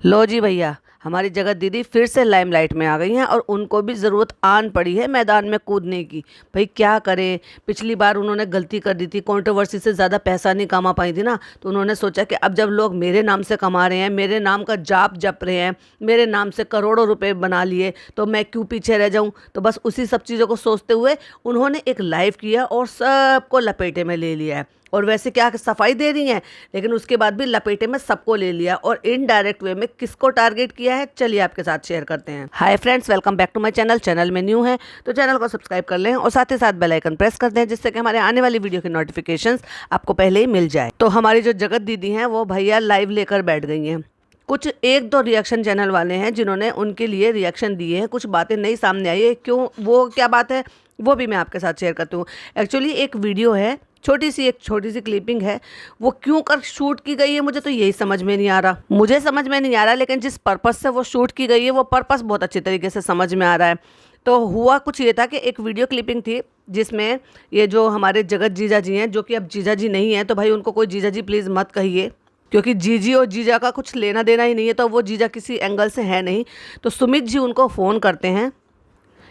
लो जी भैया, हमारी जगत दीदी फिर से लाइमलाइट में आ गई हैं और उनको भी ज़रूरत आन पड़ी है मैदान में कूदने की। भाई क्या करें, पिछली बार उन्होंने गलती कर दी थी, कंट्रोवर्सी से ज़्यादा पैसा नहीं कमा पाई थी ना, तो उन्होंने सोचा कि अब जब लोग मेरे नाम से कमा रहे हैं, मेरे नाम का जाप जप रहे हैं, मेरे नाम से करोड़ों रुपए बना लिए, तो मैं क्यों पीछे रह जाऊं। तो बस उसी सब चीज़ों को सोचते हुए उन्होंने एक लाइव किया और सबको लपेटे में ले लिया है। और वैसे क्या सफाई दे रही हैं, लेकिन उसके बाद भी लपेटे में सबको ले लिया और इनडायरेक्ट वे में किसको टारगेट किया है, चलिए आपके साथ शेयर करते हैं। Hi friends, welcome back to my channel. Channel में न्यू है तो चैनल को सब्सक्राइब कर लें और साथ ही साथ बेल आइकन प्रेस कर दें, जिससे कि हमारे आने वाली वीडियो की नोटिफिकेशंस आपको पहले ही मिल जाए। तो हमारी जो जगत दीदी हैं वो भैया लाइव लेकर बैठ गई हैं। कुछ एक दो रिएक्शन चैनल वाले हैं जिन्होंने उनके लिए रिएक्शन दिए हैं, कुछ बातें नई सामने आई है। क्यों, वो क्या बात है वो भी मैं आपके साथ शेयर करती हूँ। एक्चुअली एक वीडियो है, एक छोटी सी क्लिपिंग है, वो क्यों कर शूट की गई है मुझे तो यही समझ में नहीं आ रहा। लेकिन जिस पर्पस से वो शूट की गई है वो पर्पस बहुत अच्छी तरीके से समझ में आ रहा है। तो हुआ कुछ ये था कि एक वीडियो क्लिपिंग थी जिसमें ये जो हमारे जगत जीजा जी हैं, जो कि अब जीजा जी नहीं है, तो भाई उनको कोई जीजा जी प्लीज़ मत कहिए, क्योंकि जीजी और जीजा का कुछ लेना देना ही नहीं है, तो वो जीजा किसी एंगल से है नहीं। तो सुमित जी उनको फ़ोन करते हैं,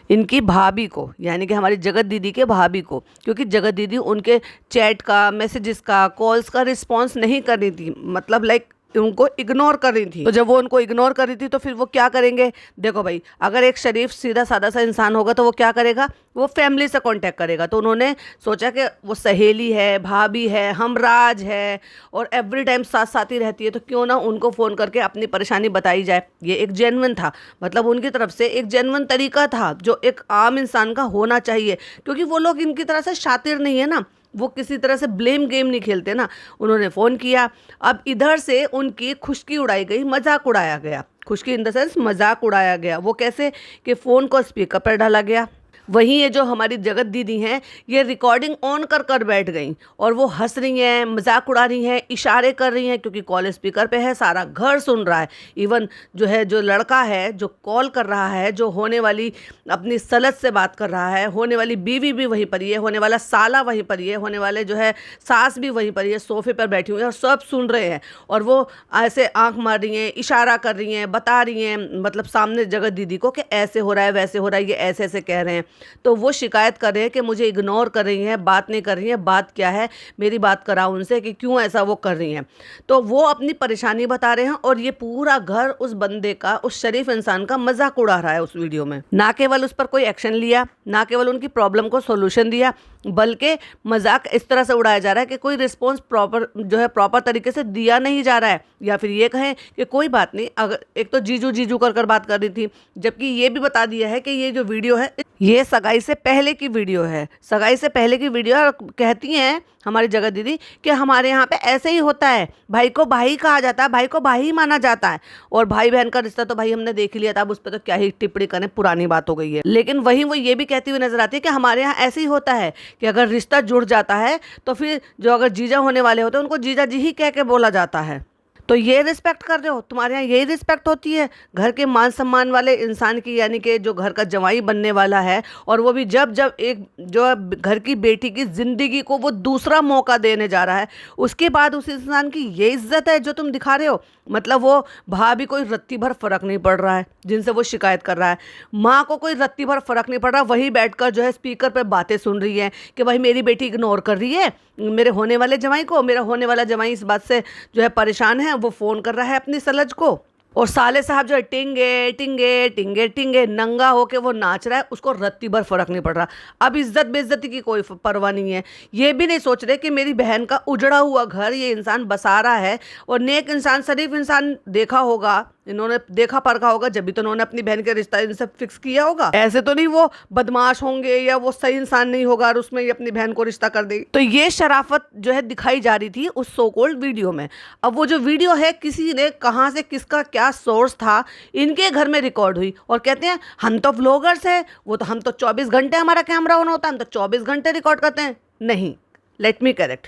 इनकी भाभी को, यानी कि हमारी जगत दीदी के भाभी को, क्योंकि जगत दीदी उनके चैट का, मैसेजेस का, कॉल्स का रिस्पॉन्स नहीं कर रही थी, मतलब लाइक उनको इग्नोर कर रही थी। तो जब वो उनको इग्नोर कर रही थी तो फिर वो क्या करेंगे। देखो भाई, अगर एक शरीफ सीधा सादा सा इंसान होगा तो वो क्या करेगा, वो फैमिली से कांटेक्ट करेगा। तो उन्होंने सोचा कि वो सहेली है, भाभी है, हमराज है और एवरी टाइम साथ साथ ही रहती है, तो क्यों ना उनको फ़ोन करके अपनी परेशानी बताई जाए। ये एक जेन्युइन था, मतलब उनकी तरफ से एक जेन्युइन तरीका था जो एक आम इंसान का होना चाहिए, क्योंकि वो लोग इनकी तरह से शातिर नहीं है ना, वो किसी तरह से ब्लेम गेम नहीं खेलते ना। उन्होंने फ़ोन किया, अब इधर से उनकी खुशकी उड़ाई गई, मजाक उड़ाया गया। खुशकी इन द सेंस मजाक उड़ाया गया। वो कैसे कि फ़ोन को स्पीकर पर डाला गया। वहीं ये जो हमारी जगत दीदी हैं, ये रिकॉर्डिंग ऑन कर कर बैठ गई और वो हंस रही हैं, मजाक उड़ा रही हैं, इशारे कर रही हैं, क्योंकि कॉल स्पीकर पे है, सारा घर सुन रहा है। इवन जो है, जो लड़का है जो कॉल कर रहा है, जो होने वाली अपनी सलत से बात कर रहा है, होने वाली बीवी भी वहीं पर ही है, होने वाला साला वहीं पर ही है, होने वाले जो है सास भी वहीं पर ही है, सोफे पर बैठी हुई है और सब सुन रहे हैं। और वो ऐसे आंख मार रही हैं, इशारा कर रही हैं, बता रही हैं, मतलब सामने जगत दीदी को कि ऐसे हो रहा है, वैसे हो रहा है, ये ऐसे ऐसे कह रहे हैं। तो वो शिकायत कर रहे हैं कि मुझे इग्नोर कर रही हैं, बात नहीं कर रही हैं, बात क्या है, मेरी बात कराओ उनसे कि क्यों ऐसा वो कर रही हैं। तो वो अपनी परेशानी बता रहे हैं और ये पूरा घर उस बंदे का, उस शरीफ इंसान का मजाक उड़ा रहा है उस वीडियो में। ना केवल उस पर कोई एक्शन लिया, ना केवल उनकी प्रॉब्लम को सोल्यूशन दिया, बल्कि मजाक इस तरह से उड़ाया जा रहा है कि कोई रिस्पॉन्स प्रॉपर तरीके से दिया नहीं जा रहा है। या फिर ये कहें कि कोई बात नहीं, अगर एक तो जीजू जीजू कर बात कर रही थी, जबकि ये भी बता दिया है कि ये जो वीडियो है ये सगाई से पहले की वीडियो है, सगाई से पहले की वीडियो है। और कहती हैं हमारी जगत दीदी कि हमारे यहाँ पे ऐसे ही होता है, भाई को भाई कहा जाता है, भाई को भाई ही माना जाता है, और भाई बहन का रिश्ता तो भाई हमने देख लिया था, अब उस पर तो क्या ही टिप्पणी करें, पुरानी बात हो गई है। लेकिन वहीं वो ये भी कहती हुई नजर आती है कि हमारे यहाँ ऐसे ही होता है कि अगर रिश्ता जुड़ जाता है तो फिर जो अगर जीजा होने वाले होते हैं उनको जीजा जी ही कह के बोला जाता है। तो ये रिस्पेक्ट कर रहे हो, तुम्हारे यहाँ यही रिस्पेक्ट होती है घर के मान सम्मान वाले इंसान की, यानी कि जो घर का जवाई बनने वाला है, और वो भी जब जब एक जो घर की बेटी की ज़िंदगी को वो दूसरा मौका देने जा रहा है, उसके बाद उस इंसान की ये इज्जत है जो तुम दिखा रहे हो। मतलब वो भाभी कोई रत्ती भर फर्क नहीं पड़ रहा है जिनसे वो शिकायत कर रहा है, माँ को कोई रत्ती भर फर्क नहीं पड़ रहा, वही बैठकर जो है स्पीकर पर बातें सुन रही है कि भाई मेरी बेटी इग्नोर कर रही है मेरे होने वाले जवाई को, मेरा होने वाला जवाई इस बात से जो है परेशान है, वो फ़ोन कर रहा है अपनी सलज को, और साले साहब जो है टिंगे टिंगे टिंगे टिंगे नंगा होके वो नाच रहा है, उसको रत्ती भर फर्क नहीं पड़ रहा। अब इज्जत बेइज्जती की कोई परवाह नहीं है। ये भी नहीं सोच रहे कि मेरी बहन का उजड़ा हुआ घर ये इंसान बसा रहा है, और नेक इंसान, शरीफ इंसान देखा होगा, इन्होंने देखा परखा होगा, जब भी तो उन्होंने अपनी बहन के रिश्ता इनसे फिक्स किया होगा। ऐसे तो नहीं वो बदमाश होंगे या वो सही इंसान नहीं होगा और उसमें ये अपनी बहन को रिश्ता कर देगी। तो ये शराफत जो है दिखाई जा रही थी उस सो कॉल्ड वीडियो में। अब वो जो वीडियो है, किसी ने कहाँ से, किसका क्या सोर्स था, इनके घर में रिकॉर्ड हुई, और कहते हैं हम तो व्लॉगर्स हैं, वो तो हम तो 24 घंटे हमारा कैमरा ऑन होता है, हम तो 24 घंटे रिकॉर्ड करते हैं। नहीं, लेट मी करेक्ट,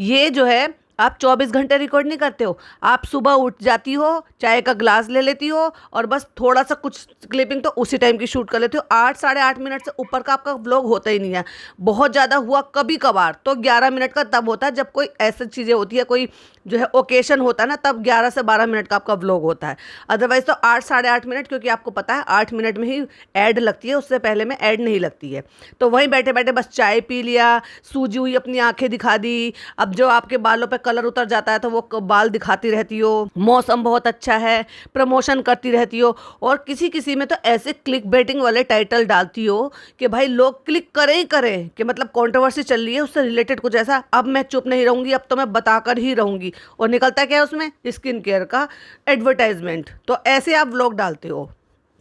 ये जो है आप 24 घंटे रिकॉर्ड नहीं करते हो। आप सुबह उठ जाती हो, चाय का ग्लास ले लेती हो और बस थोड़ा सा कुछ क्लिपिंग तो उसी टाइम की शूट कर लेती हो। 8 साढ़े 8 मिनट से ऊपर का आपका व्लॉग होता ही नहीं है। बहुत ज़्यादा हुआ कभी कभार तो 11 मिनट का तब होता है जब कोई ऐसी चीज़ें होती है, कोई जो है ओकेशन होता है ना, तब 11 से 12 मिनट का आपका व्लॉग होता है। अदरवाइज तो 8 साढ़े 8 मिनट, क्योंकि आपको पता है 8 मिनट में ही ऐड लगती है, उससे पहले में ऐड नहीं लगती है। तो वहीं बैठे बैठे बस चाय पी लिया, सूजी हुई अपनी आंखें दिखा दी। अब जो आपके बालों पे कलर उतर जाता है तो वो बाल दिखाती रहती हो, मौसम बहुत अच्छा है, प्रमोशन करती रहती हो, और किसी किसी में तो ऐसे क्लिक बेटिंग वाले टाइटल डालती हो कि भाई लोग क्लिक करें ही करें, कि मतलब कंट्रोवर्सी चल रही है उससे रिलेटेड कुछ ऐसा, अब मैं चुप नहीं रहूंगी, अब तो मैं बताकर ही रहूंगी। और निकलता क्या है उसमें, स्किन केयर का एडवर्टाइजमेंट। तो ऐसे आप व्लॉग डालते हो।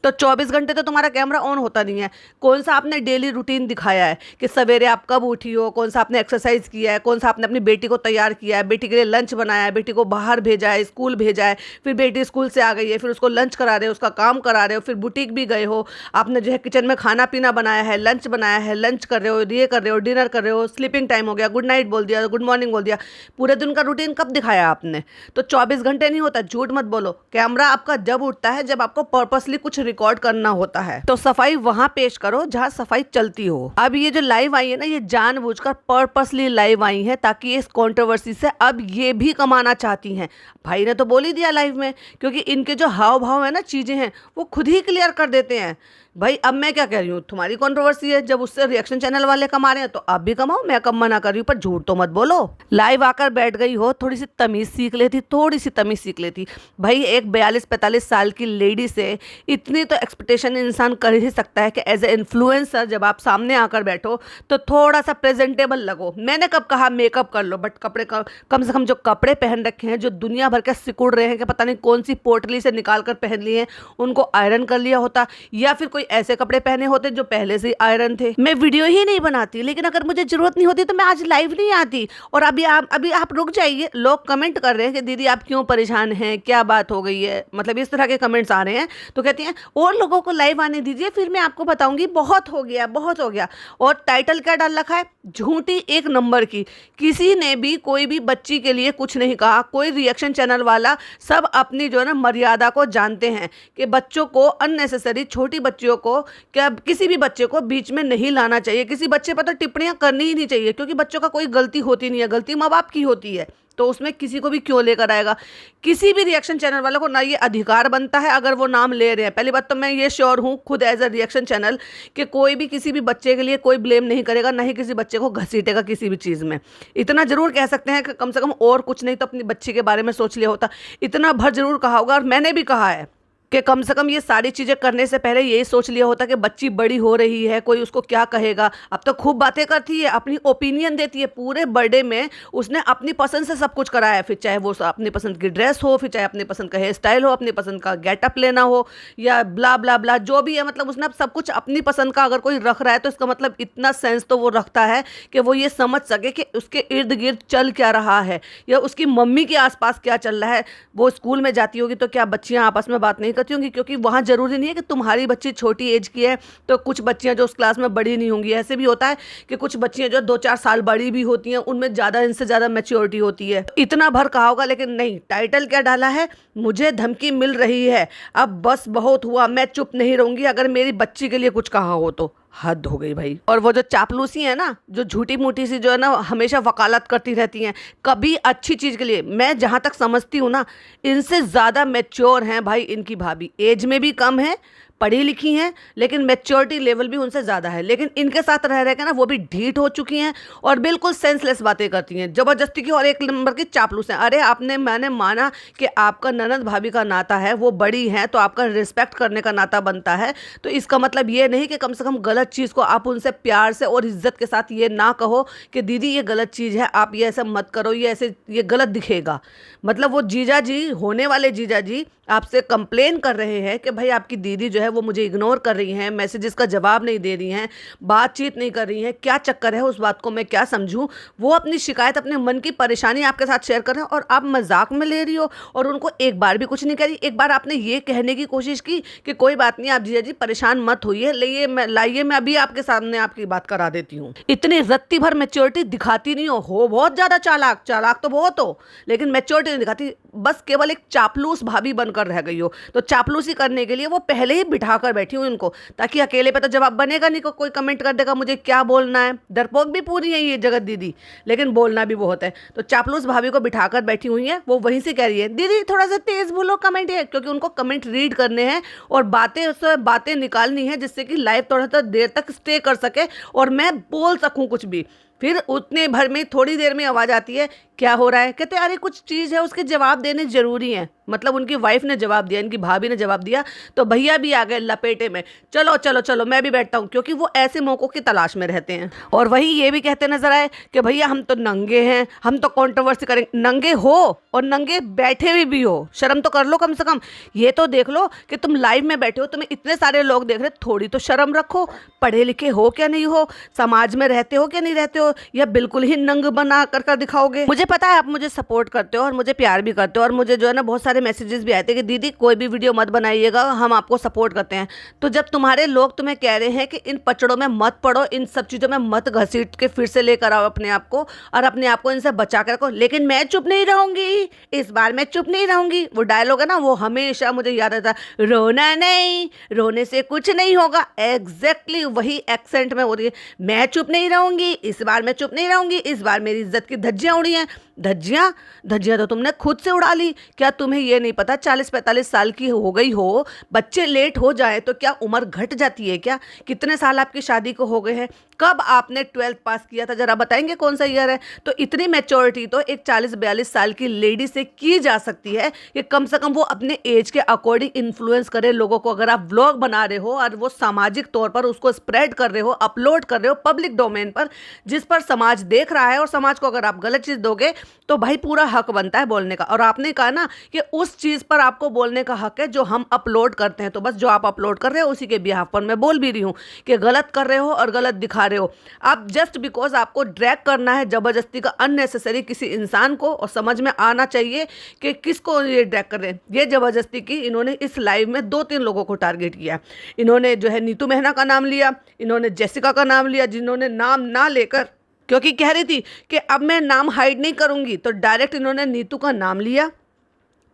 तो 24 घंटे तो तुम्हारा कैमरा ऑन होता नहीं है। कौन सा आपने डेली रूटीन दिखाया है कि सवेरे आप कब उठी हो, कौन सा आपने एक्सरसाइज किया है, कौन सा आपने अपनी बेटी को तैयार किया है, बेटी के लिए लंच बनाया है, बेटी को बाहर भेजा है, स्कूल भेजा है, फिर बेटी स्कूल से आ गई है, फिर उसको लंच करा रहे हो, उसका काम करा रहे हो, फिर बुटीक भी गए हो, आपने जो है किचन में खाना पीना बनाया है, लंच बनाया है, लंच कर रहे हो, ये कर रहे हो, डिनर कर रहे हो, स्लीपिंग टाइम हो गया, गुड नाइट बोल दिया, गुड मॉर्निंग बोल दिया। पूरे दिन का रूटीन कब दिखाया आपने? तो 24 घंटे नहीं होता, झूठ मत बोलो। कैमरा आपका जब उठता है जब आपको पर्पसली कुछ रिकॉर्ड करना होता है, तो सफाई वहां पेश करो जहां सफाई चलती हो। अब ये जो लाइव आई है ना, ये जानबूझकर पर्पसली लाइव आई है ताकि इस कंट्रोवर्सी से अब ये भी कमाना चाहती हैं। भाई ने तो बोल ही दिया लाइव में, क्योंकि इनके जो हाव भाव है ना, चीजें हैं, वो खुद ही क्लियर कर देते हैं। भाई अब मैं क्या कह रही हूँ, तुम्हारी कंट्रोवर्सी है, जब उससे रिएक्शन चैनल वाले कमा रहे हैं तो आप भी कमाओ, मैं कम मना कर रही हूँ, पर झूठ तो मत बोलो। लाइव आकर बैठ गई हो, थोड़ी सी तमीज सीख लेती, थोड़ी सी तमीज सीख लेती। भाई एक 42-45 साल की लेडी से इतनी तो एक्सपेक्टेशन इंसान कर ही सकता है कि एज ए इन्फ्लुएंसर जब आप सामने आकर बैठो तो थोड़ा सा प्रेजेंटेबल लगो। मैंने कब कहा मेकअप कर लो, बट कपड़े कम से कम जो कपड़े पहन रखे हैं, जो दुनिया भर के सिकुड़ रहे हैं कि पता नहीं कौन सी पोटली से निकाल कर पहन लिए हैं, उनको आयरन कर लिया होता, या फिर कोई ऐसे कपड़े पहने होते जो पहले से आयरन थे। मैं वीडियो ही नहीं बनाती, लेकिन अगर मुझे जरूरत नहीं होती तो मैं आज लाइव नहीं आती। और अभी आप रुक जाइए, लोग कमेंट कर रहे हैं कि दीदी आप क्यों परेशान हैं, क्या बात हो गई है, मतलब इस तरह के कमेंट्स आ रहे हैं। तो कहती हैं और लोगों को लाइव आने दीजिए, फिर मैं आपको बताऊंगी। बहुत हो गया, बहुत हो गया। और टाइटल क्या डाल रखा है, झूठी एक नंबर की। किसी ने भी कोई भी बच्ची के लिए कुछ नहीं कहा, कोई रिएक्शन चैनल वाला, सब अपनी जो है ना मर्यादा को जानते हैं कि बच्चों को अननेसेसरी, छोटी बच्चियों को, क्या किसी भी बच्चे को बीच में नहीं लाना चाहिए। किसी बच्चे पर तो टिप्पणियां करनी ही नहीं चाहिए, क्योंकि बच्चों का कोई गलती होती नहीं है, गलती माँ बाप की होती है। तो उसमें किसी को भी क्यों लेकर आएगा। किसी भी रिएक्शन चैनल वालों को ना ये अधिकार बनता है, अगर वो नाम ले रहे हैं। पहली बात तो मैं ये श्योर हूँ खुद एज अ रिएक्शन चैनल कि कोई भी किसी भी बच्चे के लिए कोई ब्लेम नहीं करेगा, ना ही किसी बच्चे को घसीटेगा किसी भी चीज़ में। इतना जरूर कह सकते हैं कि कम से कम और कुछ नहीं तो अपनी बच्ची के बारे में सोच लिया होता। इतना भर जरूर कहा होगा, और मैंने भी कहा है कि कम से कम ये सारी चीज़ें करने से पहले यही सोच लिया होता कि बच्ची बड़ी हो रही है, कोई उसको क्या कहेगा। अब तो खूब बातें करती है, अपनी ओपिनियन देती है। पूरे बर्थडे में उसने अपनी पसंद से सब कुछ कराया है, फिर चाहे वो अपनी पसंद की ड्रेस हो, फिर चाहे अपनी पसंद का हेयर स्टाइल हो, अपनी पसंद का गेटअप लेना हो, या ब्ला ब्ला ब्ला जो भी है। मतलब उसने सब कुछ अपनी पसंद का अगर कोई रख रहा है तो इसका मतलब इतना सेंस तो वो रखता है कि वो ये समझ सके कि उसके इर्द गिर्द चल क्या रहा है, या उसकी मम्मी के आसपास क्या चल रहा है। वो स्कूल में जाती होगी तो क्या बच्चियाँ आपस में बात नहीं करती होंगी, क्योंकि वहाँ जरूरी नहीं है कि तुम्हारी बच्ची छोटी एज की है तो कुछ बच्चियाँ जो उस क्लास में बड़ी नहीं होंगी। ऐसे भी होता है कि कुछ बच्चियाँ जो 2-4 साल बड़ी भी होती हैं, उनमें ज़्यादा, इनसे ज़्यादा मैच्योरिटी होती है। इतना भर कहा होगा, लेकिन नहीं। टाइटल क्या डाला है, मुझे धमकी मिल रही है, अब बस बहुत हुआ, मैं चुप नहीं रहूंगी अगर मेरी बच्ची के लिए कुछ कहा हो तो। हद हो गई भाई। और वो जो चापलूसी है ना, जो झूठी मूठी सी जो है ना हमेशा वकालत करती रहती हैं, कभी अच्छी चीज़ के लिए, मैं जहाँ तक समझती हूँ ना, इनसे ज़्यादा मैच्योर हैं भाई इनकी भाभी। एज में भी कम है, पढ़ी लिखी हैं, लेकिन मैच्योरिटी लेवल भी उनसे ज़्यादा है। लेकिन इनके साथ रह के ना वो भी ढीठ हो चुकी हैं और बिल्कुल सेंसलेस बातें करती हैं, ज़बरदस्ती की, और एक नंबर की चापलूस हैं। अरे मैंने माना कि आपका ननद भाभी का नाता है, वो बड़ी हैं तो आपका रिस्पेक्ट करने का नाता बनता है। तो इसका मतलब ये नहीं कि कम से कम गलत चीज़ को आप उनसे प्यार से और इज्जत के साथ ये ना कहो कि दीदी ये गलत चीज़ है, आप ये ऐसा मत करो, ये ऐसे ये गलत दिखेगा। मतलब वो जीजा जी, होने वाले जीजा जी, आपसे कंप्लेन कर रहे हैं कि भाई आपकी दीदी जो है वो मुझे इग्नोर कर रही हैं, मैसेजेस का जवाब नहीं दे रही हैं, बातचीत नहीं कर रही हैं, क्या चक्कर है उस बात को मैं क्या समझूं। वो अपनी शिकायत, अपने मन की परेशानी आपके साथ शेयर कर रहे हैं और आप मजाक में ले रही हो और उनको एक बार भी कुछ नहीं करी। एक बार आपने ये कहने की कोशिश की कि कोई बात नहीं, आप जीजा जी परेशान मत होइए, लाइए मैं अभी आपके सामने आपकी बात करा देती हूँ। इतनी रत्ती भर मैच्योरिटी दिखाती नहीं हो बहुत ज्यादा चालाक, चालाक तो बहुत हो लेकिन मैच्योरिटी नहीं दिखाती, बस केवल एक चापलूस भाभी बनकर रह गई हो। तो चापलूसी करने के लिए वो पहले ही बिठा कर बैठी हूँ इनको, ताकि अकेले पे तो जवाब बनेगा नहीं, कोई कमेंट कर देगा मुझे क्या बोलना है। डरपोक भी पूरी है ये जगत दीदी, लेकिन बोलना भी बहुत है। तो चापलूस भाभी को बिठाकर बैठी हुई है, वो वहीं से कह रही है दीदी थोड़ा सा तेज बोलो कमेंट है, क्योंकि उनको कमेंट रीड करने हैं और बातें निकालनी है जिससे कि लाइव थोड़ा सा देर तक स्टे कर सके और मैं बोल सकूं कुछ भी। फिर उतने भर में थोड़ी देर में आवाज़ आती है क्या हो रहा है, कहते अरे कुछ चीज़ है उसके जवाब देने जरूरी हैं। मतलब उनकी वाइफ ने जवाब दिया, इनकी भाभी ने जवाब दिया, तो भैया भी आ गए लपेटे में, चलो चलो चलो मैं भी बैठता हूँ, क्योंकि वो ऐसे मौक़ों की तलाश में रहते हैं। और वही ये भी कहते नजर आए कि भैया हम तो नंगे हैं, हम तो कंट्रोवर्सी करेंगे। नंगे हो और नंगे बैठे भी हो, शर्म तो कर लो कम से कम। ये तो देख लो कि तुम लाइव में बैठे हो, तुम्हें इतने सारे लोग देख रहे, थोड़ी तो शर्म रखो। पढ़े लिखे हो क्या नहीं हो, समाज में रहते हो क्या नहीं रहते हो, या बिल्कुल ही नंग बना कर दिखाओगे। मुझे पता है आप मुझे सपोर्ट करते हो और मुझे प्यार भी करते हो, और मुझे जो है ना बहुत सारे मैसेजेस भी आए थे कि दीदी कोई भी वीडियो मत बनाइएगा, हम आपको सपोर्ट करते हैं। तो जब तुम्हारे लोग तुम्हें कह रहे हैं कि इन पचड़ों में मत पड़ो, इन सब चीज़ों में मत घसीट के फिर से लेकर आओ अपने आप को, और अपने आप को इनसे बचा के रखो, लेकिन मैं चुप नहीं रहूंगी, इस बार मैं चुप नहीं रहूंगी। वो डायलॉग है ना, वो हमेशा मुझे याद आता, रोना नहीं, रोने से कुछ नहीं होगा। एग्जैक्टली वही एक्सेंट में हो रही है, मैं चुप नहीं रहूंगी, इस बार मैं चुप नहीं रहूंगी, इस बार मेरी इज्जत की धज्जियां उड़ी हैं। धज्जियां धज्जियां तो तुमने खुद से उड़ा ली। क्या तुम्हें ये नहीं पता 40-45 साल की हो गई हो, बच्चे लेट हो जाए तो क्या उम्र घट जाती है क्या? कितने साल आपकी शादी को हो गए हैं? कब आपने 12th पास किया था, जरा बताएंगे कौन सा ईयर है? तो इतनी मैच्योरिटी तो एक 40-42 साल की लेडी से की जा सकती है कि कम से कम वो अपने एज के अकॉर्डिंग इन्फ्लुएंस करे लोगों को। अगर आप व्लॉग बना रहे हो और वो सामाजिक तौर पर उसको स्प्रेड कर रहे हो, अपलोड कर रहे हो पब्लिक डोमेन पर, जिस पर समाज देख रहा है, और समाज को अगर आप गलत चीज़ दोगे तो भाई पूरा हक बनता है बोलने का। और आपने कहा ना कि उस चीज़ पर आपको बोलने का हक है जो हम अपलोड करते हैं, तो बस जो आप अपलोड कर रहे हो उसी के बिहाफ पर मैं बोल भी रही हूँ कि गलत कर रहे हो और गलत दिखा रहे हो आप। जस्ट बिकॉज आपको ड्रैग करना है जबरदस्ती का अननेसेसरी किसी इंसान को, और समझ में आना चाहिए कि किसको ये ड्रैग कर रहे हैं। ये जबरदस्ती की इन्होंने इस लाइव में 2-3 लोगों को टारगेट किया। इन्होंने जो है नीतू मेहना का नाम लिया, इन्होंने जेसिका का नाम लिया, जिन्होंने नाम ना लेकर, क्योंकि कह रही थी कि अब मैं नाम हाइड नहीं करूंगी, तो डायरेक्ट इन्होंने नीतू का नाम लिया,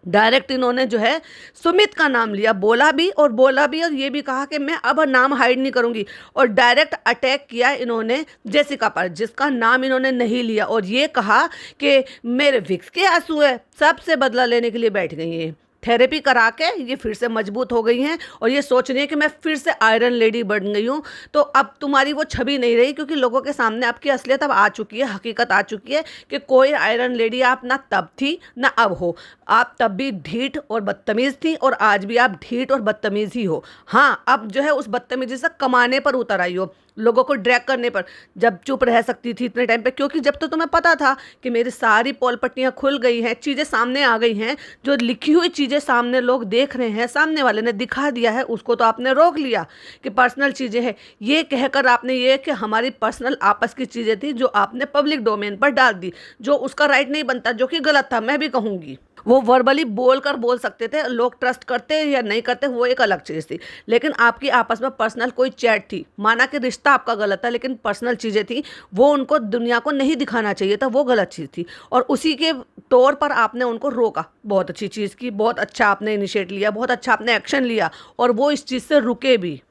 डायरेक्ट इन्होंने जो है सुमित का नाम लिया, बोला भी और ये भी कहा कि मैं अब नाम हाइड नहीं करूंगी, और डायरेक्ट अटैक किया इन्होंने जेसिका पर, जिसका नाम इन्होंने नहीं लिया, और ये कहा कि मेरे विक्स के आंसू है, सबसे बदला लेने के लिए बैठ गई हैं। थेरेपी करा के ये फिर से मजबूत हो गई हैं और ये सोच रही है कि मैं फिर से आयरन लेडी बन गई हूँ। तो अब तुम्हारी वो छवि नहीं रही, क्योंकि लोगों के सामने आपकी असलियत अब आ चुकी है, हकीकत आ चुकी है कि कोई आयरन लेडी आप ना तब थी ना अब हो। आप तब भी ढीठ और बदतमीज़ थी, और आज भी आप ढीठ और बदतमीज़ ही हो। हाँ, अब जो है उस बदतमीजी से कमाने पर उतर आई हो, लोगों को ड्रैग करने पर। जब चुप रह सकती थी इतने टाइम पे, क्योंकि जब तो तुम्हें पता था कि मेरी सारी पोल पट्टियाँ खुल गई हैं, चीज़ें सामने आ गई हैं, जो लिखी हुई चीज़ें सामने लोग देख रहे हैं, सामने वाले ने दिखा दिया है, उसको तो आपने रोक लिया कि पर्सनल चीज़ें हैं। ये कहकर आपने ये कि हमारी पर्सनल आपस की चीज़ें थी जो आपने पब्लिक डोमेन पर डाल दी, जो उसका राइट नहीं बनता, जो कि गलत था। मैं भी कहूँगी वो वर्बली बोल सकते थे, लोग ट्रस्ट करते या नहीं करते वो एक अलग चीज़ थी, लेकिन आपकी आपस में पर्सनल कोई चैट थी, माना कि रिश्ता आपका गलत था, लेकिन पर्सनल चीज़ें थी, वो उनको दुनिया को नहीं दिखाना चाहिए था, वो गलत चीज़ थी, और उसी के तौर पर आपने उनको रोका। बहुत अच्छी चीज़ की, बहुत अच्छा आपने इनिशिएट लिया, बहुत अच्छा आपने एक्शन लिया, और वो इस चीज़ से रुके भी।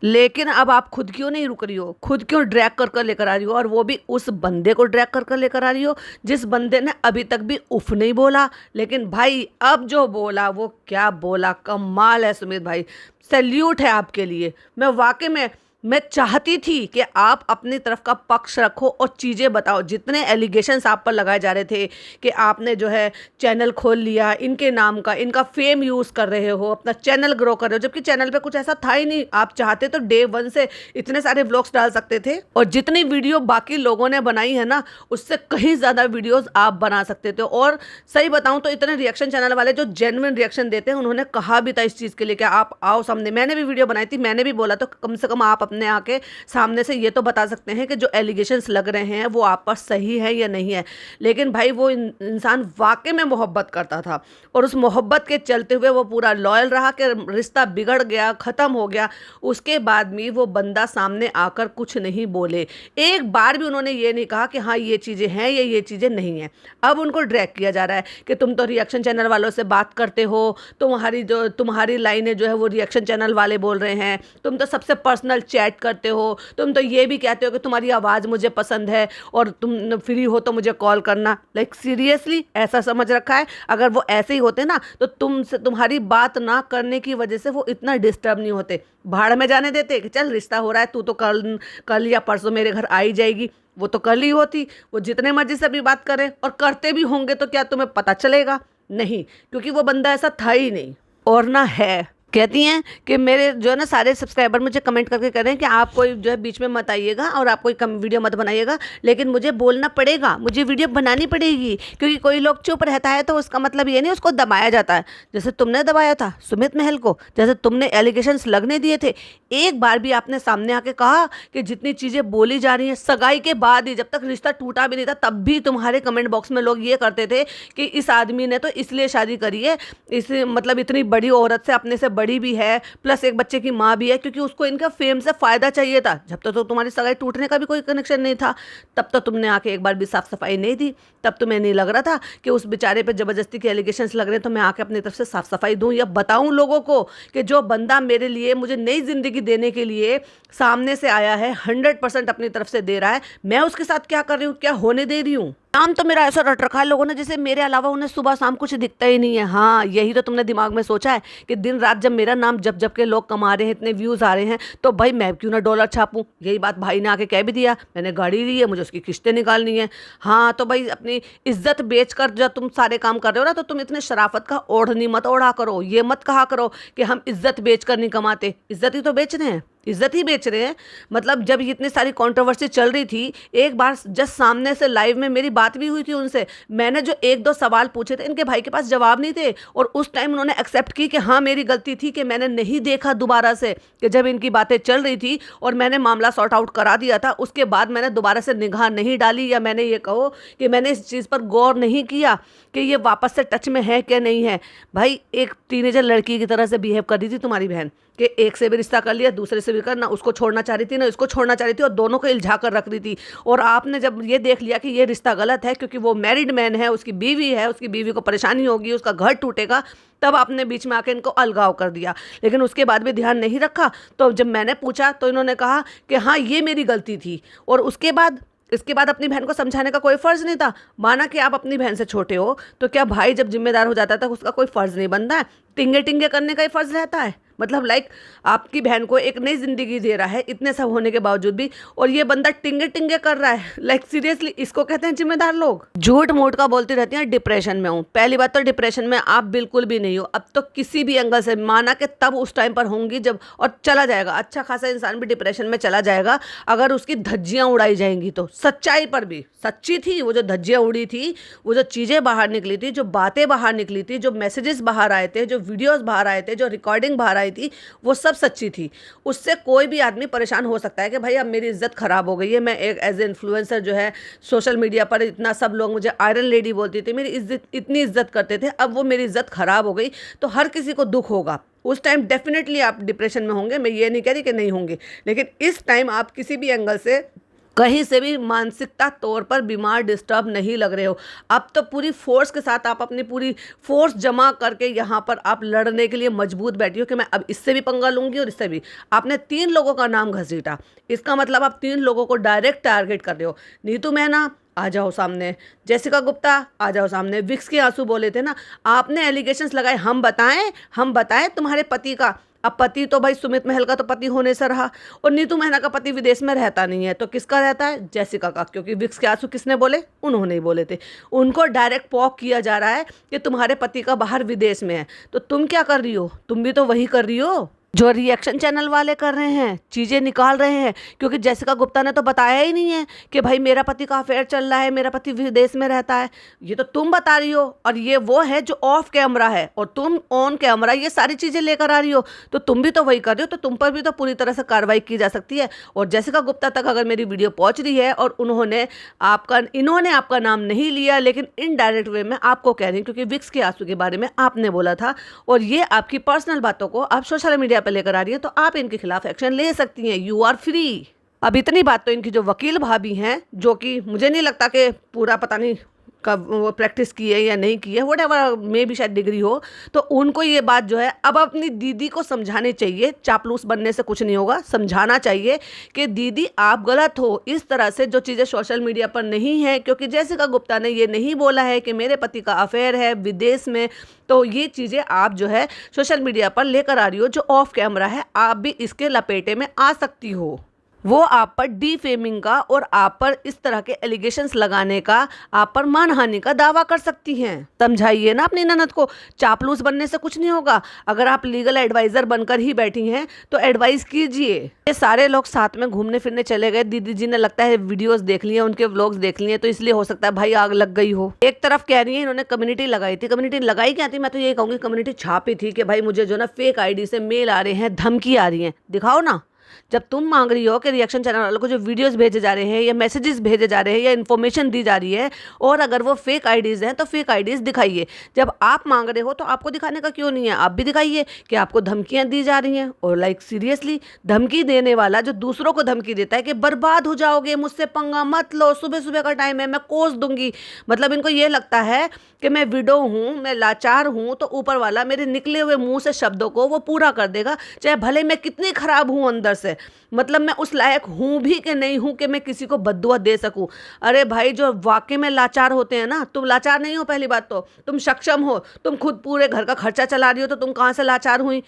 लेकिन अब आप खुद क्यों नहीं रुक रही हो, खुद क्यों ड्रैग कर लेकर आ रही हो, और वो भी उस बंदे को ड्रैग कर लेकर आ रही हो जिस बंदे ने अभी तक भी उफ नहीं बोला। लेकिन भाई अब जो बोला वो क्या बोला, कमाल है सुमित भाई, सैल्यूट है आपके लिए। मैं वाकई में मैं चाहती थी कि आप अपनी तरफ का पक्ष रखो और चीज़ें बताओ। जितने एलिगेशंस आप पर लगाए जा रहे थे कि आपने जो है चैनल खोल लिया इनके नाम का, इनका फेम यूज़ कर रहे हो, अपना चैनल ग्रो कर रहे हो, जबकि चैनल पे कुछ ऐसा था ही नहीं। आप चाहते तो डे 1 से इतने सारे व्लॉग्स डाल सकते थे, और जितनी वीडियो बाकी लोगों ने बनाई है ना, उससे कहीं ज़्यादा वीडियोज़ आप बना सकते थे। और सही बताऊँ तो इतने रिएक्शन चैनल वाले जो जेन्युइन रिएक्शन देते हैं, उन्होंने कहा भी था इस चीज़ के लिए कि आप आओ सामने। मैंने भी वीडियो बनाई थी, मैंने भी बोला, तो कम से कम आप अपने आके सामने से ये तो बता सकते हैं कि जो एलिगेशंस लग रहे हैं वो आप पर सही है या नहीं है। लेकिन भाई वो इंसान वाकई में मोहब्बत करता था और उस मोहब्बत के चलते हुए वो पूरा लॉयल रहा कि रिश्ता बिगड़ गया, ख़त्म हो गया। उसके बाद भी वो बंदा सामने आकर कुछ नहीं बोले, एक बार भी उन्होंने ये नहीं कहा कि हाँ ये चीज़ें हैं या ये चीज़ें नहीं हैं। अब उनको ड्रैग किया जा रहा है कि तुम तो रिएक्शन चैनल वालों से बात करते हो, तुम्हारी लाइनें जो है वो रिएक्शन चैनल वाले बोल रहे हैं, तुम तो सबसे पर्सनल चैट करते हो, तुम तो ये भी कहते हो कि तुम्हारी आवाज़ मुझे पसंद है और तुम फ्री हो तो मुझे कॉल करना। लाइक सीरियसली ऐसा समझ रखा है? अगर वो ऐसे ही होते ना तो तुम्हारी बात ना करने की वजह से वो इतना डिस्टर्ब नहीं होते, भाड़ में जाने देते कि चल रिश्ता हो रहा है, तू तो कल या परसों मेरे घर आ ही जाएगी। वो तो कल ही होती, वो जितने मर्जी से भी बात करें और करते भी होंगे तो क्या तुम्हें पता चलेगा? नहीं, क्योंकि वो बंदा ऐसा था ही नहीं और ना है। कहती हैं कि मेरे जो है ना सारे सब्सक्राइबर मुझे कमेंट करके कह रहे हैं कि आप कोई जो है बीच में मत आइएगा और आप कोई वीडियो मत बनाइएगा, लेकिन मुझे बोलना पड़ेगा, मुझे वीडियो बनानी पड़ेगी, क्योंकि कोई लोग चुप रहता है तो उसका मतलब ये नहीं उसको दबाया जाता है। जैसे तुमने दबाया था सुमित महल को, जैसे तुमने एलिगेशंस लगने दिए थे, एक बार भी आपने सामने आके कहा कि जितनी चीज़ें बोली जा रही हैं सगाई के बाद ही, जब तक रिश्ता टूटा भी नहीं था तब भी तुम्हारे कमेंट बॉक्स में लोग ये करते थे कि इस आदमी ने तो इसलिए शादी करी है, इस मतलब इतनी बड़ी औरत से, अपने से बड़ी भी है, प्लस एक बच्चे की माँ भी है, क्योंकि उसको इनका फेम से फ़ायदा चाहिए था। जब तक तो तुम्हारी सगाई टूटने का भी कोई कनेक्शन नहीं था, तब तो तुमने आके एक बार भी साफ सफाई नहीं दी। तब तुम्हें नहीं लग रहा था कि उस बेचारे पे ज़बरदस्ती के एलिगेशंस लग रहे हैं तो मैं आके अपनी तरफ से साफ सफाई दूँ या बताऊँ लोगों को कि जो बंदा मेरे लिए, मुझे नई ज़िंदगी देने के लिए सामने से आया है, 100% अपनी तरफ से दे रहा है, मैं उसके साथ क्या कर रही हूँ, क्या होने दे रही हूँ। नाम तो मेरा ऐसा रट रखा है लोगों ने जैसे मेरे अलावा उन्हें सुबह शाम कुछ दिखता ही नहीं है। हाँ, यही तो तुमने दिमाग में सोचा है कि दिन रात जब मेरा नाम जब जब के लोग कमा रहे हैं, इतने व्यूज़ आ रहे हैं, तो भाई मैं क्यों ना डॉलर छापूं। यही बात भाई ने आके कह भी दिया, मैंने गाड़ी ली है, मुझे उसकी किस्तें निकालनी है। हाँ, तो भाई अपनी इज्जत बेच कर जब तुम सारे काम कर रहे हो ना, तो तुम इतने शराफत का ओढ़नी मत ओढ़ा करो, ये मत कहा करो कि हम इज्जत बेच कर नहीं कमाते। इज्जत ही तो बेच रहे हैं, इज्जत ही बेच रहे हैं। मतलब जब इतनी सारी कंट्रोवर्सी चल रही थी, एक बार जस्ट सामने से लाइव में मेरी बात भी हुई थी उनसे, मैंने जो एक दो सवाल पूछे थे, इनके भाई के पास जवाब नहीं थे और उस टाइम उन्होंने एक्सेप्ट की कि हाँ मेरी गलती थी कि मैंने नहीं देखा दोबारा से, कि जब इनकी बातें चल रही थी और मैंने मामला सॉर्ट आउट करा दिया था, उसके बाद मैंने दोबारा से निगाह नहीं डाली, या मैंने ये कहो कि मैंने इस चीज़ पर गौर नहीं किया कि ये वापस से टच में है क्या नहीं है। भाई एक टीनेजर लड़की की तरह से बिहेव कर रही थी तुम्हारी बहन कि एक से भी रिश्ता कर लिया, दूसरे से भी करना, उसको छोड़ना चाह रही थी ना इसको छोड़ना चाह रही थी, और दोनों को इल्झा कर रख रही थी। और आपने जब ये देख लिया कि ये रिश्ता गलत है क्योंकि वो मैरिड मैन है, उसकी बीवी है, उसकी बीवी को परेशानी होगी, उसका घर टूटेगा, तब आपने बीच में आके इनको अलगाव कर दिया। लेकिन उसके बाद भी ध्यान नहीं रखा। तो जब मैंने पूछा तो इन्होंने कहा कि हाँ ये मेरी गलती थी, और इसके बाद अपनी बहन को समझाने का कोई फ़र्ज़ नहीं था। माना कि आप अपनी बहन से छोटे हो, तो क्या भाई जब जिम्मेदार हो जाता है तो उसका कोई फ़र्ज़ नहीं बनता है? टिंगे टिंगे करने का ही फ़र्ज़ रहता है। मतलब लाइक आपकी बहन को एक नई ज़िंदगी दे रहा है इतने सब होने के बावजूद भी, और ये बंदा टिंगे टिंगे कर रहा है। लाइक सीरियसली इसको कहते हैं जिम्मेदार लोग। झूठ मूठ का बोलती रहती हैं डिप्रेशन में हूँ। पहली बात तो डिप्रेशन में आप बिल्कुल भी नहीं हो। अब तो किसी भी एंगल से माना कि तब उस टाइम पर होंगी जब, और चला जाएगा, अच्छा खासा इंसान भी डिप्रेशन में चला जाएगा अगर उसकी धज्जियाँ उड़ाई जाएंगी तो। सच्चाई पर भी सच्ची थी वो, जो धज्जियाँ उड़ी थी, वो जो चीज़ें बाहर निकली थी, जो बातें बाहर निकली थी, जो मैसेजेस बाहर आए थे, जो वीडियोस बाहर आए थे, जो रिकॉर्डिंग बाहर आई थी, वो सब सच्ची थी। उससे कोई भी आदमी परेशान हो सकता है कि भाई अब मेरी इज्जत खराब हो गई है, मैं एक एज ए इन्फ्लुएंसर जो है सोशल मीडिया पर इतना सब लोग मुझे आयरन लेडी बोलती थी, मेरी इज्जत इतनी इज्जत करते थे, अब वो मेरी इज्जत खराब हो गई, तो हर किसी को दुख होगा। उस टाइम डेफिनेटली आप डिप्रेशन में होंगे, मैं ये नहीं कह रही कि नहीं होंगे, लेकिन इस टाइम आप किसी भी एंगल से कहीं से भी मानसिकता तौर पर बीमार, डिस्टर्ब नहीं लग रहे हो। अब तो पूरी फोर्स के साथ आप अपनी पूरी फोर्स जमा करके यहाँ पर आप लड़ने के लिए मजबूत बैठी हो कि मैं अब इससे भी पंगा लूंगी और इससे भी। आपने 3 लोगों का नाम घसीटा, इसका मतलब आप 3 लोगों को डायरेक्ट टारगेट कर रहे हो। नीतू मेहना आ जाओ सामने, जेसिका गुप्ता आ जाओ सामने, विक्स के आंसू बोले थे ना, आपने एलिगेशंस लगाए, हम बताएं तुम्हारे पति का। अब पति तो भाई सुमित महल का तो पति होने से रहा, और नीतू मेहना का पति विदेश में रहता नहीं है, तो किसका रहता है? जेसिका का। क्योंकि विक्स के आंसू किसने बोले? उन्होंने ही बोले थे। उनको डायरेक्ट पॉक किया जा रहा है कि तुम्हारे पति का बाहर विदेश में है, तो तुम क्या कर रही हो? तुम भी तो वही कर रही हो। जो रिएक्शन चैनल वाले कर रहे हैं, चीज़ें निकाल रहे हैं, क्योंकि जैसिका गुप्ता ने तो बताया ही नहीं है कि भाई मेरा पति का अफेयर चल रहा है, मेरा पति विदेश में रहता है। ये तो तुम बता रही हो, और ये वो है जो ऑफ कैमरा है, और तुम ऑन कैमरा ये सारी चीज़ें लेकर आ रही हो। तो तुम भी तो वही कर रही हो, तो तुम पर भी तो पूरी तरह से कार्रवाई की जा सकती है। और जैसिका गुप्ता तक अगर मेरी वीडियो पहुंच रही है और इन्होंने आपका नाम नहीं लिया, लेकिन इनडायरेक्ट वे में आपको कह रही हूँ, क्योंकि विक्स के आंसू के बारे में आपने बोला था और ये आपकी पर्सनल बातों को आप सोशल मीडिया पर लेकर आ रही है, तो आप इनके खिलाफ एक्शन ले सकती हैं। You are free. अब इतनी बात तो इनकी जो वकील भाभी हैं, जो कि मुझे नहीं लगता कि पूरा पता नहीं कब वो प्रैक्टिस की है या नहीं की है, व्हाटएवर मे भी शायद डिग्री हो, तो उनको ये बात जो है अब अपनी दीदी को समझानी चाहिए। चापलूस बनने से कुछ नहीं होगा, समझाना चाहिए कि दीदी आप गलत हो, इस तरह से जो चीज़ें सोशल मीडिया पर नहीं है, क्योंकि जैसिका गुप्ता ने ये नहीं बोला है कि मेरे पति का अफेयर है विदेश में, तो ये चीज़ें आप जो है सोशल मीडिया पर लेकर आ रही हो, जो ऑफ कैमरा है, आप भी इसके लपेटे में आ सकती हो। वो आप पर डिफेमिंग का और आप पर इस तरह के एलिगेशंस लगाने का, आप पर मानहानि का दावा कर सकती हैं। समझाइए ना अपनी ननद को, चापलूस बनने से कुछ नहीं होगा। अगर आप लीगल एडवाइज़र बनकर ही बैठी हैं तो एडवाइस कीजिए। ये सारे लोग साथ में घूमने फिरने चले गए, दीदी जी ने लगता है वीडियोस देख लिए, उनके व्लॉग्स देख लिए, तो इसलिए हो सकता है भाई आग लग गई हो। एक तरफ कह रही है इन्होंने कम्युनिटी लगाई थी, कम्युनिटी लगाई क्या थी, मैं तो ये कहूँगी कम्युनिटी छापी थी कि भाई मुझे जो ना फेक आईडी से मेल आ रहे हैं, धमकी आ रही है, दिखाओ ना। जब तुम मांग रही हो कि रिएक्शन चैनल वालों को जो वीडियोस भेजे जा रहे हैं या मैसेजेस भेजे जा रहे हैं या इन्फॉर्मेशन दी जा रही है, और अगर वो फेक आईडीज़ हैं तो फेक आईडीज़ दिखाइए। जब आप मांग रहे हो तो आपको दिखाने का क्यों नहीं है, आप भी दिखाइए कि आपको धमकियां दी जा रही हैं। और लाइक सीरियसली, धमकी देने वाला जो दूसरों को धमकी देता है कि बर्बाद हो जाओगे, मुझसे पंगा मत लो, सुबह सुबह का टाइम है, मैं कोस दूंगी, मतलब इनको ये लगता है कि मैं विडो हूँ, मैं लाचार हूँ, तो ऊपर वाला मेरे निकले हुए मुंह से शब्दों को वो पूरा कर देगा, चाहे भले मैं कितनी खराब हूँ अंदर से, मतलब मैं उस लायक हूँ भी कि नहीं हूँ कि मैं किसी को बद्दुआ दे सकूँ। अरे भाई, जो वाकई में लाचार होते हैं ना, तुम लाचार नहीं हो, पहली बात तो तुम सक्षम हो, तुम खुद पूरे घर का खर्चा चला रही हो, तो तुम कहाँ से लाचार हुई।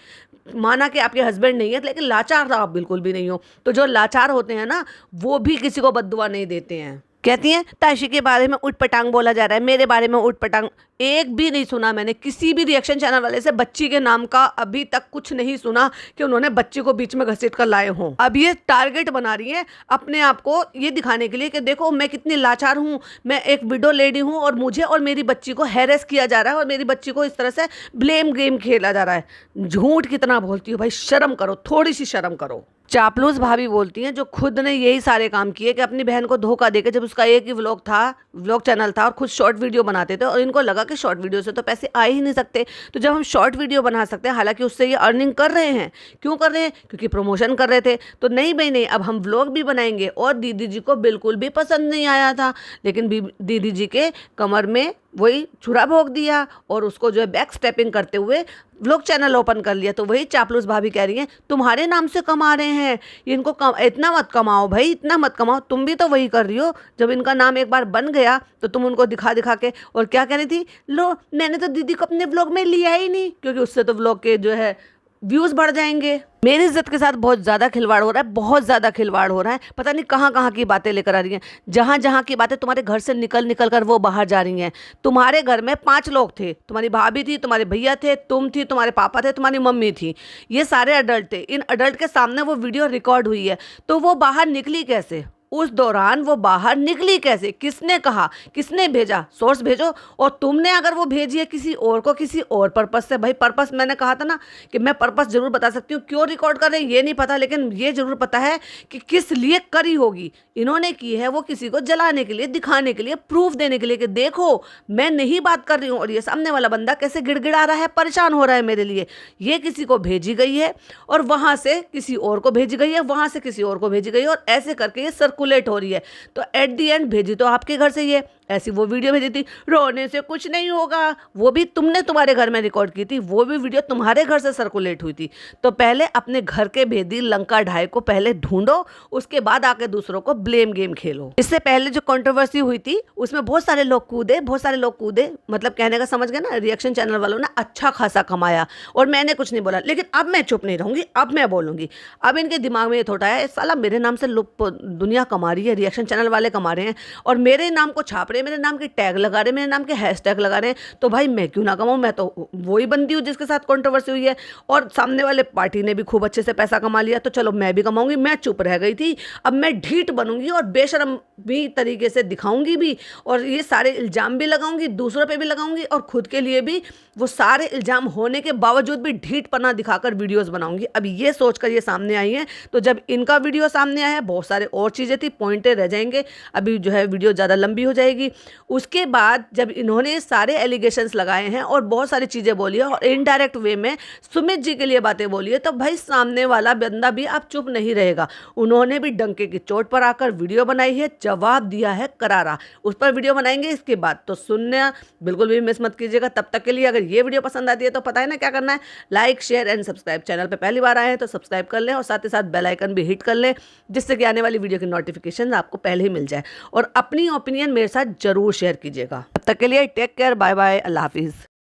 माना कि आपके हस्बैंड नहीं है, लेकिन लाचार तो आप बिल्कुल भी नहीं हो। तो जो लाचार होते हैं ना, वो भी किसी को बद्दुआ नहीं देते हैं। कहती हैं ताशी के बारे में उठ पटांग बोला जा रहा है, मेरे बारे में उठ पटांग एक भी नहीं सुना मैंने। किसी भी रिएक्शन चैनल वाले से बच्ची के नाम का अभी तक कुछ नहीं सुना कि उन्होंने बच्ची को बीच में घसीट कर लाए हों। अब ये टारगेट बना रही है अपने आप को ये दिखाने के लिए कि देखो मैं कितनी लाचार हूँ, मैं एक विडो लेडी हूँ और मुझे और मेरी बच्ची को हैरेस किया जा रहा है और मेरी बच्ची को इस तरह से ब्लेम गेम खेला जा रहा है। झूठ कितना बोलती हो भाई, शर्म करो, थोड़ी सी शर्म करो। चापलूस भाभी बोलती हैं जो खुद ने यही सारे काम किए कि अपनी बहन को धोखा देके, जब उसका एक ही व्लॉग चैनल था और खुद शॉर्ट वीडियो बनाते थे और इनको लगा कि शॉर्ट वीडियो से तो पैसे आ ही नहीं सकते, तो जब हम शॉर्ट वीडियो बना सकते हैं, हालांकि उससे ये अर्निंग कर रहे हैं, क्यों कर रहे हैं, क्योंकि प्रमोशन कर रहे थे, तो नहीं भाई नहीं, अब हम व्लॉग भी बनाएंगे। और दीदी जी को बिल्कुल भी पसंद नहीं आया था, लेकिन दीदी जी के कमर में वही छुरा भोंक दिया और उसको जो है बैक स्टेपिंग करते हुए व्लॉग चैनल ओपन कर लिया। तो वही चापलूस भाभी कह रही हैं तुम्हारे नाम से कमा रहे हैं, इनको इतना मत कमाओ भाई, इतना मत कमाओ। तुम भी तो वही कर रही हो, जब इनका नाम एक बार बन गया तो तुम उनको दिखा दिखा के, और क्या कह रही थी, लो मैंने तो दीदी को अपने व्लॉग में लिया ही नहीं, क्योंकि उससे तो व्लॉग के जो है व्यूज़ बढ़ जाएंगे। मेरी इज्जत के साथ बहुत ज़्यादा खिलवाड़ हो रहा है, बहुत ज़्यादा खिलवाड़ हो रहा है। पता नहीं कहाँ कहाँ की बातें लेकर आ रही हैं, जहाँ जहाँ की बातें तुम्हारे घर से निकल निकल कर वो बाहर जा रही हैं। तुम्हारे घर में 5 लोग थे, तुम्हारी भाभी थी, तुम्हारे भैया थे, तुम थी, तुम्हारे पापा थे, तुम्हारी मम्मी थी, ये सारे अडल्ट थे। इन अडल्ट के सामने वो वीडियो रिकॉर्ड हुई है, तो वो बाहर निकली कैसे, उस दौरान वो बाहर निकली कैसे, किसने कहा, किसने भेजा, सोर्स भेजो। और तुमने अगर वो भेजी है किसी और को, किसी और पर्पस से, भाई पर्पस मैंने कहा था ना कि मैं पर्पस जरूर बता सकती हूँ, क्यों रिकॉर्ड कर रहे हैं ये नहीं पता, लेकिन ये जरूर पता है कि किस लिए करी होगी। इन्होंने की है वो किसी को जलाने के लिए, दिखाने के लिए, प्रूफ देने के लिए कि देखो मैं नहीं बात कर रही हूँ और ये सामने वाला बंदा कैसे गिड़गिड़ा रहा है, परेशान हो रहा है मेरे लिए। ये किसी को भेजी गई है और वहाँ से किसी और को भेजी गई है, वहाँ से किसी और को भेजी गई है, और ऐसे करके ये सर्कुलेट हो रही है। तो एट दी एंड भेजी तो आपके घर से ये ऐसी वो वीडियो भेजी थी, रोने से कुछ नहीं होगा, वो भी तुमने तुम्हारे घर में रिकॉर्ड की थी, वो भी वीडियो तुम्हारे घर से सर्कुलेट हुई थी। तो पहले अपने घर के भेदी लंका ढाई को पहले ढूंढो, उसके बाद आके दूसरों को ब्लेम गेम खेलो। इससे पहले जो कंट्रोवर्सी हुई थी उसमें बहुत सारे लोग कूदे, मतलब कहने का समझ गए ना, रिएक्शन चैनल वालों ने अच्छा खासा कमाया और मैंने कुछ नहीं बोला, लेकिन अब मैं चुप नहीं रहूंगी, अब मैं बोलूंगी। अब इनके दिमाग में ये थोड़ा है, साला मेरे नाम से दुनिया कमा रही है, रिएक्शन चैनल वाले कमा रहे हैं और मेरे नाम को छाप रहे हैं, मेरे नाम के टैग लगा रहे हैं, मेरे नाम के हैशटैग लगा रहे हैं, तो भाई मैं क्यों ना कमाऊँ, मैं तो वही बंदी हूँ जिसके साथ कंट्रोवर्सी हुई है। और सामने वाले पार्टी ने भी खूब अच्छे से पैसा कमा लिया, तो चलो मैं भी कमाऊंगी। मैं चुप रह गई थी, अब मैं ढीठ बनूंगी और बेशर्म भी तरीके से दिखाऊंगी भी, और ये सारे इल्ज़ाम भी लगाऊंगी, दूसरों पे भी लगाऊंगी, और खुद के लिए भी वो सारे इल्ज़ाम होने के बावजूद भी ढीठपना दिखाकर वीडियोस बनाऊंगी। अब ये सोचकर ये सामने आई हैं, तो जब इनका वीडियो सामने आया, बहुत सारे और चीज़ें थी, पॉइंटें रह जाएंगे, अभी जो है वीडियो ज़्यादा लंबी हो जाएगी। उसके बाद जब इन्होंने सारे एलिगेशंस लगाए हैं और बहुत सारी चीज़ें बोली है और इनडायरेक्ट वे में सुमित जी के लिए बातें बोली है, तो भाई सामने वाला बंदा भी अब चुप नहीं रहेगा। उन्होंने भी डंके की चोट पर आकर वीडियो बनाई है, जवाब दिया है करारा। उस पर वीडियो बनाएंगे इसके बाद, तो सुनना बिल्कुल भी मिस मत कीजिएगा। तब तक के लिए अगर ये वीडियो पसंद आती है तो पता है ना क्या करना है, like share and subscribe. Channel पे पहली बार आए हैं तो सब्सक्राइब कर लें और साथ ही साथ बेल आइकन भी हिट कर लें, जिससे कि आने वाली वीडियो की नोटिफिकेशन आपको पहले ही मिल जाए। और अपनी ओपिनियन मेरे साथ जरूर शेयर कीजिएगा। तब तक के लिए टेक केयर, बाय बाय, अल्लाह हाफिज़।